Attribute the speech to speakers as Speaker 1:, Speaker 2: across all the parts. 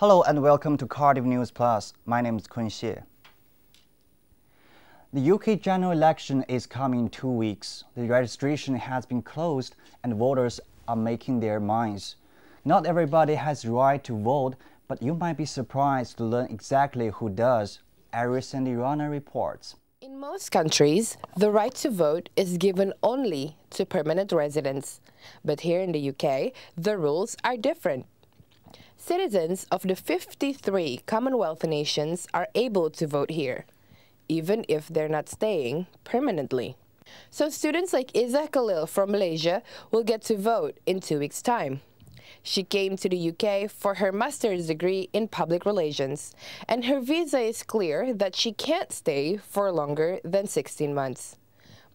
Speaker 1: Hello and welcome to Cardiff News Plus. My name is Kun Xie. The UK general election is coming in 2 weeks. The registration has been closed and voters are making their minds. Not everybody has the right to vote, but you might be surprised to learn exactly who does. Aris and Irana reports.
Speaker 2: In most countries, the right to vote is given only to permanent residents. But here in the UK, the rules are different. Citizens of the 53 Commonwealth nations are able to vote here, even if they're not staying permanently. So students like Iza Khalil from Malaysia will get to vote in 2 weeks' time. She came to the UK for her master's degree in public relations, and her visa is clear that she can't stay for longer than 16 months.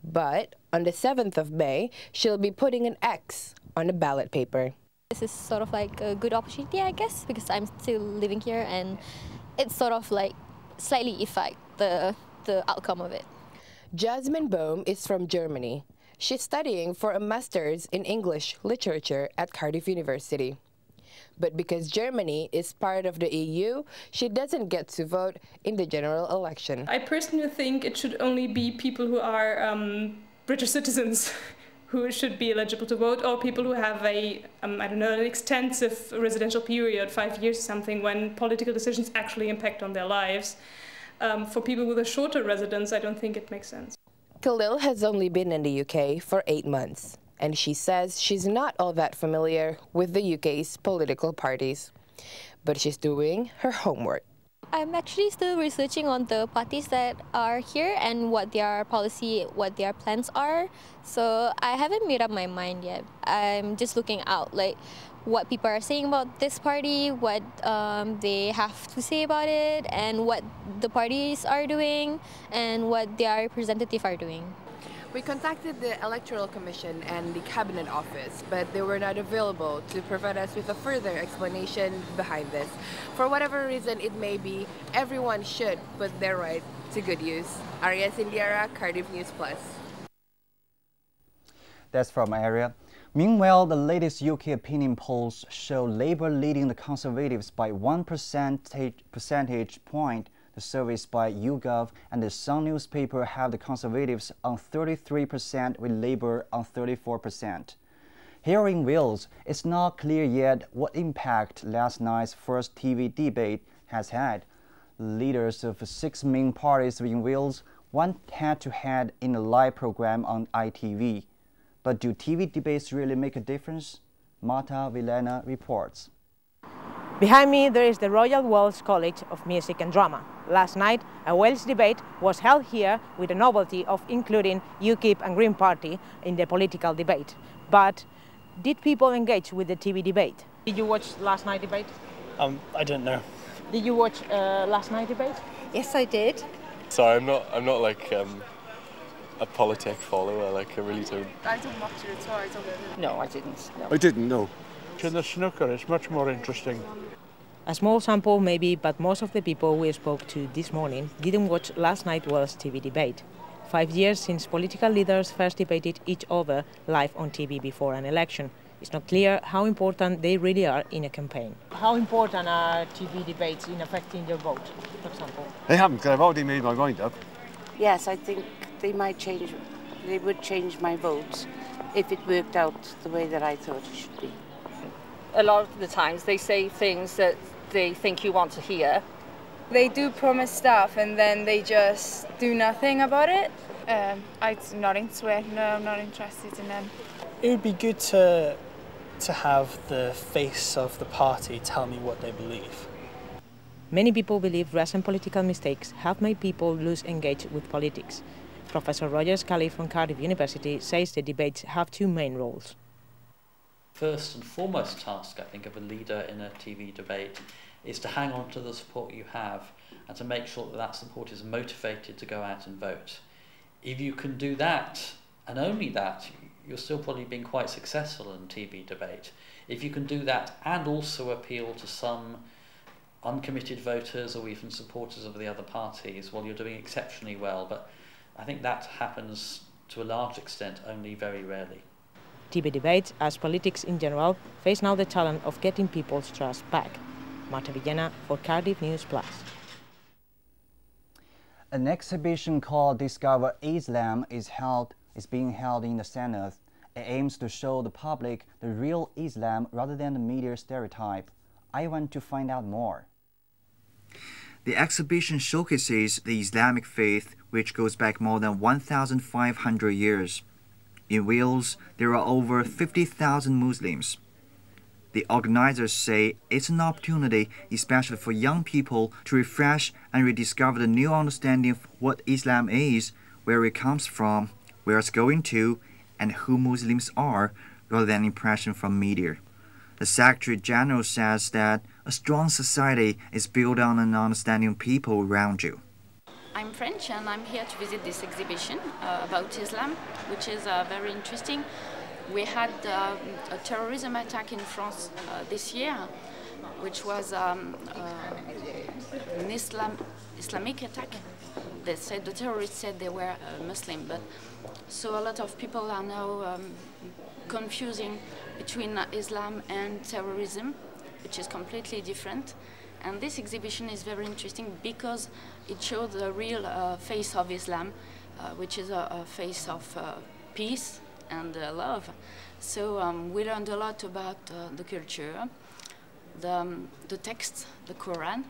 Speaker 2: But on the 7th of May, she'll be putting an X on the ballot paper.
Speaker 3: This is sort of like a good opportunity, I guess, because I'm still living here and it's sort of like slightly affect the outcome of it.
Speaker 2: Jasmine Bohm is from Germany. She's studying for a master's in English literature at Cardiff University. But because Germany is part of the EU, she doesn't get to vote in the general election.
Speaker 4: I personally think it should only be people who are British citizens who should be eligible to vote, or people who have I don't know, an extensive residential period, 5 years or something, when political decisions actually impact on their lives. For people with a shorter residence, I don't think it makes sense.
Speaker 2: Khalil has only been in the UK for 8 months, and she says she's not all that familiar with the UK's political parties. But she's doing her homework.
Speaker 3: I'm actually still researching on the parties that are here and what their policy, what their plans are. So I haven't made up my mind yet. I'm just looking out, like what people are saying about this party, what they have to say about it, and what the parties are doing, and what their representatives are doing.
Speaker 2: We contacted the Electoral Commission and the Cabinet Office, but they were not available to provide us with a further explanation behind this. For whatever reason it may be, everyone should put their right to good use. Arya Sindiara, Cardiff News Plus.
Speaker 1: That's from Aria. Meanwhile, the latest UK opinion polls show Labour leading the Conservatives by 1 percentage point. The surveys by YouGov and the Sun newspaper have the Conservatives on 33% with Labour on 34%. Here in Wales, it's not clear yet what impact last night's first TV debate has had. Leaders of 6 main parties in Wales went head-to-head in a live program on ITV. But do TV debates really make a difference? Marta Villena reports.
Speaker 5: Behind me there is the Royal Welsh College of Music and Drama. Last night a Welsh debate was held here with the novelty of including UKIP and Green Party in the political debate. But did people engage with the TV debate? Did you watch last night's debate?
Speaker 6: I don't know.
Speaker 5: Did you watch last night's debate?
Speaker 7: Yes, I did.
Speaker 6: So I'm not like a politic follower. Like I really don't.
Speaker 7: I don't watch it at all.
Speaker 5: No, I didn't. No.
Speaker 8: I didn't know.
Speaker 9: In the snooker, it's much more interesting.
Speaker 5: A small sample maybe, but most of the people we spoke to this morning didn't watch last night's Welsh TV debate. 5 years since political leaders first debated each other live on TV before an election. It's not clear how important they really are in a campaign. How important are TV debates in affecting your vote, for example?
Speaker 8: They haven't, because I've already made my mind up.
Speaker 7: Yes, I think they would change my vote if it worked out the way that I thought it should be.
Speaker 10: A lot of the times they say things that they think you want to hear.
Speaker 11: They do promise stuff and then they just do nothing about it. I'm not into it, no, I'm not interested in them.
Speaker 12: It would be good to have the face of the party tell me what they believe.
Speaker 5: Many people believe recent political mistakes have made people lose engagement with politics. Professor Roger Scully from Cardiff University says the debates have 2 main roles.
Speaker 13: First and foremost task, I think, of a leader in a TV debate is to hang on to the support you have and to make sure that that support is motivated to go out and vote. If you can do that, and only that, you're still probably being quite successful in TV debate. If you can do that and also appeal to some uncommitted voters or even supporters of the other parties, well, you're doing exceptionally well. But I think that happens to a large extent only very rarely.
Speaker 5: TV debates, as politics in general, face now the challenge of getting people's trust back. Marta Villena for Cardiff News Plus.
Speaker 1: An exhibition called Discover Islam is being held in the Senate. It aims to show the public the real Islam rather than the media stereotype. I want to find out more. The exhibition showcases the Islamic faith, which goes back more than 1,500 years. In Wales, there are over 50,000 Muslims. The organizers say it's an opportunity, especially for young people, to refresh and rediscover the new understanding of what Islam is, where it comes from, where it's going to, and who Muslims are, rather than impression from media. The Secretary General says that a strong society is built on an understanding of people around you.
Speaker 14: I'm French and I'm here to visit this exhibition about Islam, which is very interesting. We had a terrorism attack in France this year, which was an Islamic attack. They said the terrorists said they were Muslim, but so a lot of people are now confusing between Islam and terrorism, which is completely different. And this exhibition is very interesting because it shows the real face of Islam, which is a face of peace and love. So we learned a lot about the culture, the text, the Quran,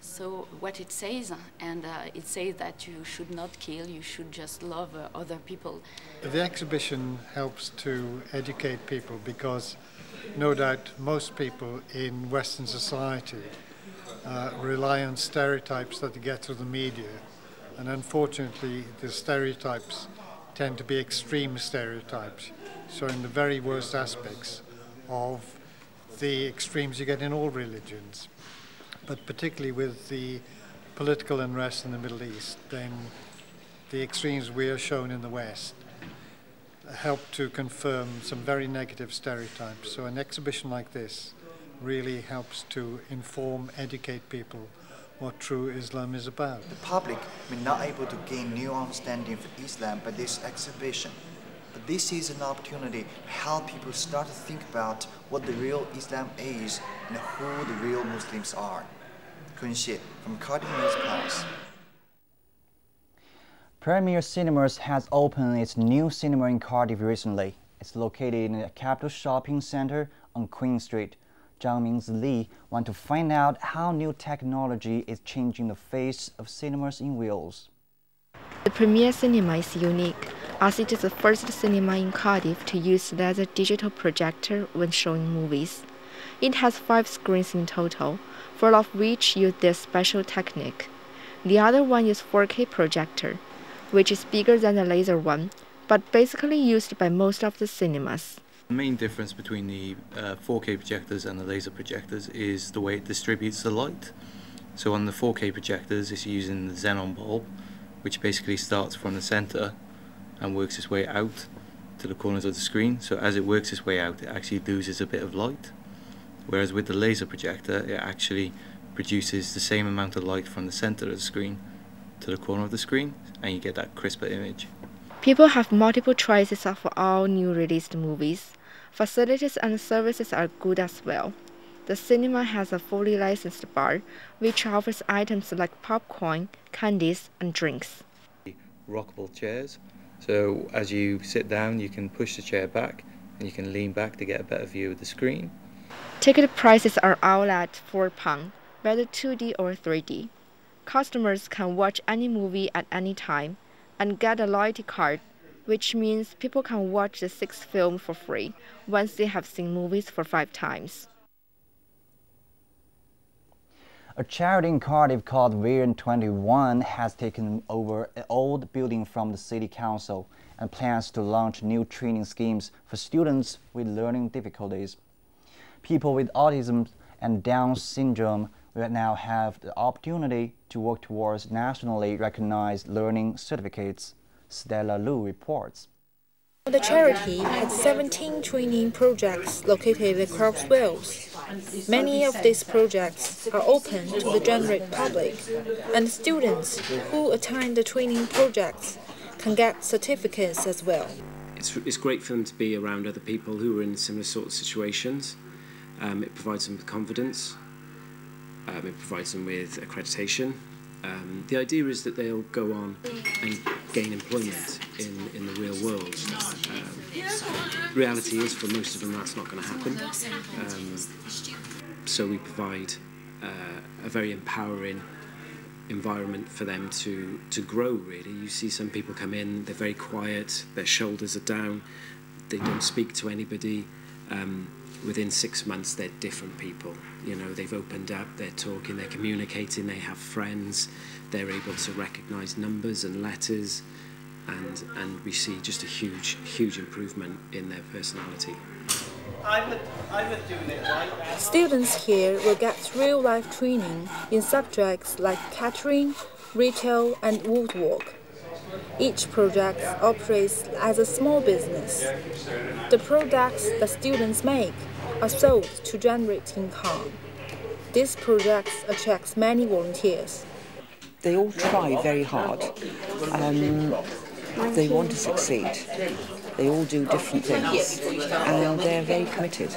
Speaker 14: so what it says, and it says that you should not kill, you should just love other people.
Speaker 15: The exhibition helps to educate people because no doubt most people in Western society rely on stereotypes that they get through the media, and unfortunately the stereotypes tend to be extreme stereotypes, so in the very worst aspects of the extremes you get in all religions, but particularly with the political unrest in the Middle East, then the extremes we are shown in the West help to confirm some very negative stereotypes. So an exhibition like this really helps to inform, educate people what true Islam is about.
Speaker 1: The public may not able to gain new understanding of Islam by this exhibition, but this is an opportunity to help people start to think about what the real Islam is and who the real Muslims are. Kun Xie from Cardiff News Plus. Premier Cinemas has opened its new cinema in Cardiff recently. It's located in the Capital Shopping Centre on Queen Street. Zhang Mingzi want to find out how new technology is changing the face of cinemas in Wales.
Speaker 16: The Premier Cinema is unique, as it is the first cinema in Cardiff to use laser digital projector when showing movies. It has 5 screens in total, 4 of which use this special technique. The other one is 4K projector, which is bigger than the laser one, but basically used by most of the cinemas.
Speaker 17: The main difference between the 4K projectors and the laser projectors is the way it distributes the light. So on the 4K projectors, it's using the xenon bulb, which basically starts from the center and works its way out to the corners of the screen. So as it works its way out, it actually loses a bit of light. Whereas with the laser projector, it actually produces the same amount of light from the center of the screen to the corner of the screen, and you get that crisper image.
Speaker 16: People have multiple choices of all new released movies. Facilities and services are good as well. The cinema has a fully licensed bar, which offers items like popcorn, candies, and drinks.
Speaker 17: Rockable chairs, so as you sit down you can push the chair back and you can lean back to get a better view of the screen.
Speaker 16: Ticket prices are all at £4, whether 2D or 3D. Customers can watch any movie at any time and get a loyalty card, which means people can watch the 6th film for free once they have seen movies for 5 times.
Speaker 1: A charity in Cardiff called Vision 21 has taken over an old building from the City Council and plans to launch new training schemes for students with learning difficulties. People with autism and Down syndrome will now have the opportunity to work towards nationally recognized learning certificates, Stella Lu reports.
Speaker 18: The charity has 17 training projects located across Wales. Many of these projects are open to the general public, and students who attend the training projects can get certificates as well.
Speaker 19: It's great for them to be around other people who are in similar sort of situations. It provides them with confidence. It provides them with accreditation. The idea is that they'll go on and gain employment in the real world. Reality is, for most of them, that's not going to happen. So we provide a very empowering environment for them to grow, really. You see some people come in, they're very quiet, their shoulders are down, they don't speak to anybody. Within 6 months, they're different people. You know, they've opened up, they're talking, they're communicating, they have friends, they're able to recognise numbers and letters, and we see just a huge improvement in their personality.
Speaker 18: Students here will get real-life training in subjects like catering, retail and woodwork. Each project operates as a small business. The products that students make are sold to generate income. This project attracts many volunteers.
Speaker 20: They all try very hard. They want to succeed. They all do different things, and they're very committed,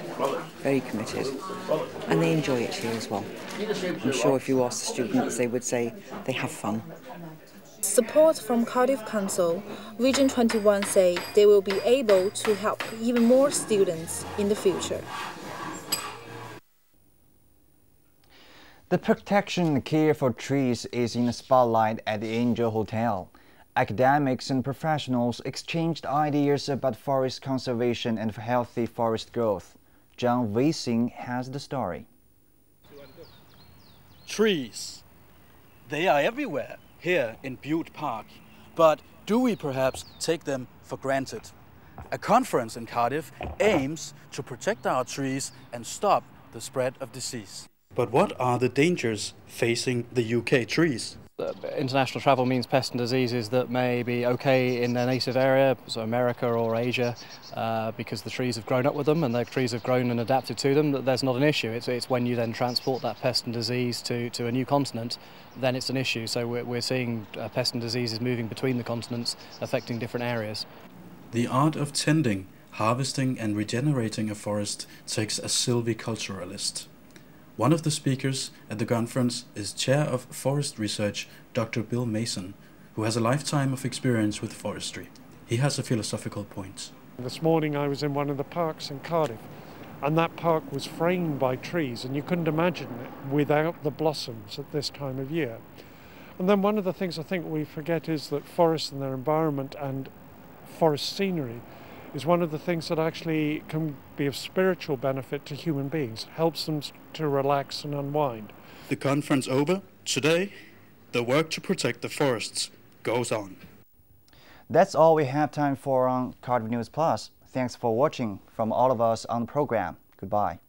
Speaker 20: and they enjoy it here as well. I'm sure if you ask the students, they would say they have fun.
Speaker 18: Support from Cardiff Council, Region 21 say they will be able to help even more students in the future.
Speaker 1: The protection and care for trees is in the spotlight at the Angel Hotel. Academics and professionals exchanged ideas about forest conservation and healthy forest growth. Zhang Weixing has the story.
Speaker 21: Trees. They are everywhere here in Bute Park. But do we perhaps take them for granted? A conference in Cardiff aims to protect our trees and stop the spread of disease. But what are the dangers facing the UK trees?
Speaker 22: International travel means pests and diseases that may be okay in their native area, so America or Asia, because the trees have grown up with them and the trees have grown and adapted to them, that there's not an issue. It's when you then transport that pest and disease to a new continent, then it's an issue. So we're seeing pests and diseases moving between the continents, affecting different areas.
Speaker 21: The art of tending, harvesting and regenerating a forest takes a silviculturalist. One of the speakers at the conference is Chair of Forest Research, Dr. Bill Mason, who has a lifetime of experience with forestry. He has a philosophical point.
Speaker 23: This morning I was in one of the parks in Cardiff, and that park was framed by trees, and you couldn't imagine it without the blossoms at this time of year. And then one of the things I think we forget is that forests and their environment and forest scenery is one of the things that actually can be of spiritual benefit to human beings. It helps them to relax and unwind.
Speaker 21: The conference over, today, the work to protect the forests goes on.
Speaker 1: That's all we have time for on Cardiff News Plus. Thanks for watching from all of us on the program. Goodbye.